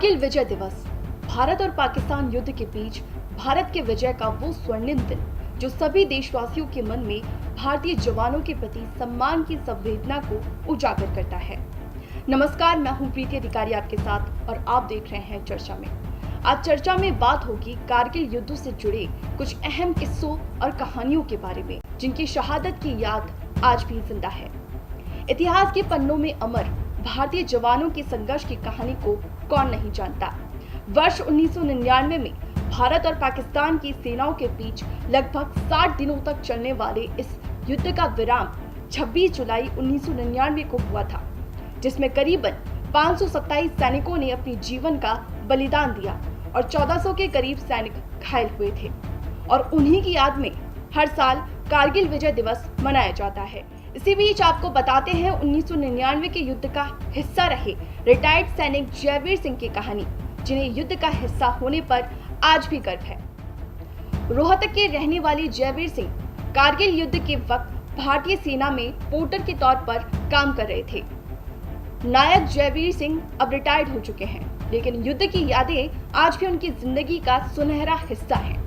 कारगिल विजय दिवस भारत और पाकिस्तान युद्ध के बीच भारत के विजय का वो स्वर्णिम दिन जो सभी देशवासियों के मन में भारतीय जवानों के प्रति सम्मान की संवेदना को उजागर करता है। नमस्कार, मैं हूं प्रीति अधिकारी आपके साथ और आप देख रहे हैं चर्चा में। आज चर्चा में बात होगी कारगिल युद्ध से जुड़े कुछ अहम किस्सों और कहानियों के बारे में, जिनकी शहादत की याद आज भी जिंदा है। इतिहास के पन्नों में अमर भारतीय जवानों की संघर्ष की कहानी को कौन नहीं जानता। वर्ष 1999 में भारत और पाकिस्तान की सेनाओं के बीच लगभग 60 दिनों तक चलने वाले इस युद्ध का विराम 26 जुलाई 1999 को हुआ था, जिसमें करीबन 527 सैनिकों ने अपनी जीवन का बलिदान दिया और 1400 के करीब सैनिक घायल हुए थे। और उन्हीं की याद में हर साल कारगिल विजय दिवस मनाया जाता है। इसी बीच आपको बताते हैं 1999 के युद्ध का हिस्सा रहे रिटायर्ड सैनिक जयवीर सिंह की कहानी, जिन्हें युद्ध का हिस्सा होने पर आज भी गर्व है। रोहतक के रहने वाले जयवीर सिंह कारगिल युद्ध के वक्त भारतीय सेना में पोर्टर के तौर पर काम कर रहे थे। नायक जयवीर सिंह अब रिटायर्ड हो चुके हैं, लेकिन युद्ध की यादें आज भी उनकी जिंदगी का सुनहरा हिस्सा हैं।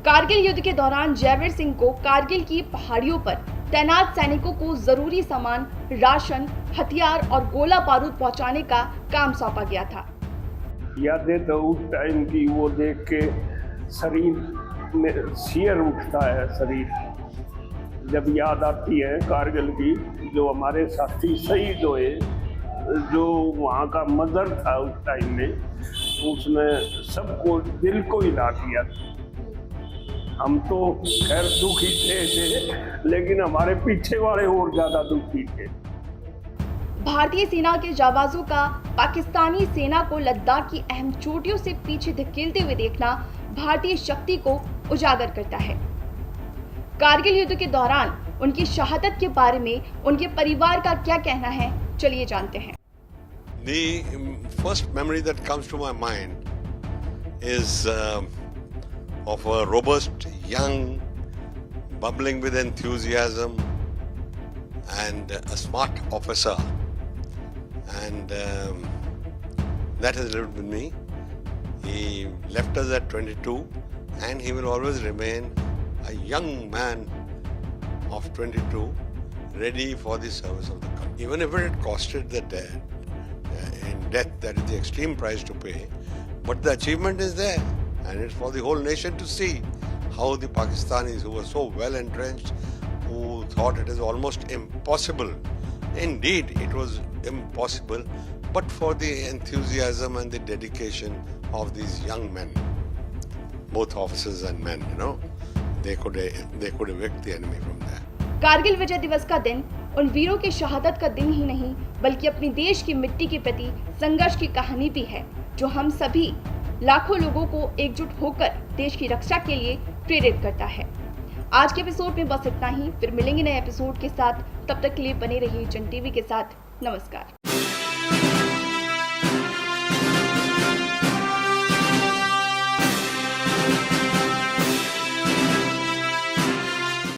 कारगिल युद्ध के दौरान जयवीर सिंह को कारगिल की पहाड़ियों पर तैनात सैनिकों को जरूरी सामान, राशन, हथियार और गोला बारूद पहुंचाने का काम सौंपा गया था। यादें तो उस टाइम की वो देख के शरीर में सियर उठता है। शरीर जब याद आती है कारगिल की, जो हमारे साथी शहीद हुए, जो वहाँ का मंजर था उस टाइम में, उसने सबको दिल को हिला दिया। हम तो खैर दुखी थे, लेकिन हमारे पीछे वाले और ज्यादा दुखी थे। भारतीय सेना के जाबाजों का पाकिस्तानी सेना को लद्दाख की अहम चोटियों से पीछे धकेलते हुए देखना भारतीय शक्ति को उजागर करता है। कारगिल युद्ध के दौरान उनकी शहादत के बारे में उनके परिवार का क्या कहना है, चलिए जानते हैं। The first memory that comes to my mind is of a robust, young, bubbling with enthusiasm and a smart officer, and that has lived with me. He left us at 22 and he will always remain a young man of 22, ready for the service of the country. Even if it had costed the death, that is the extreme price to pay, but the achievement is there. And it's for the whole nation to see how the Pakistanis, who were so well entrenched, who thought it is almost impossible, indeed it was impossible, but for the enthusiasm and the dedication of these young men, both officers and men, they could evict the enemy from there. Kargil विजय दिवस का दिन उन वीरों की शहादत का दिन ही नहीं, बल्कि अपने देश की मिट्टी के प्रति संघर्ष की कहानी भी है, जो हम सभी लाखों लोगों को एकजुट होकर देश की रक्षा के लिए प्रेरित करता है। आज के एपिसोड में बस इतना ही। फिर मिलेंगे नए एपिसोड के साथ। तब तक के लिए बने रहिए जन टीवी के साथ। नमस्कार।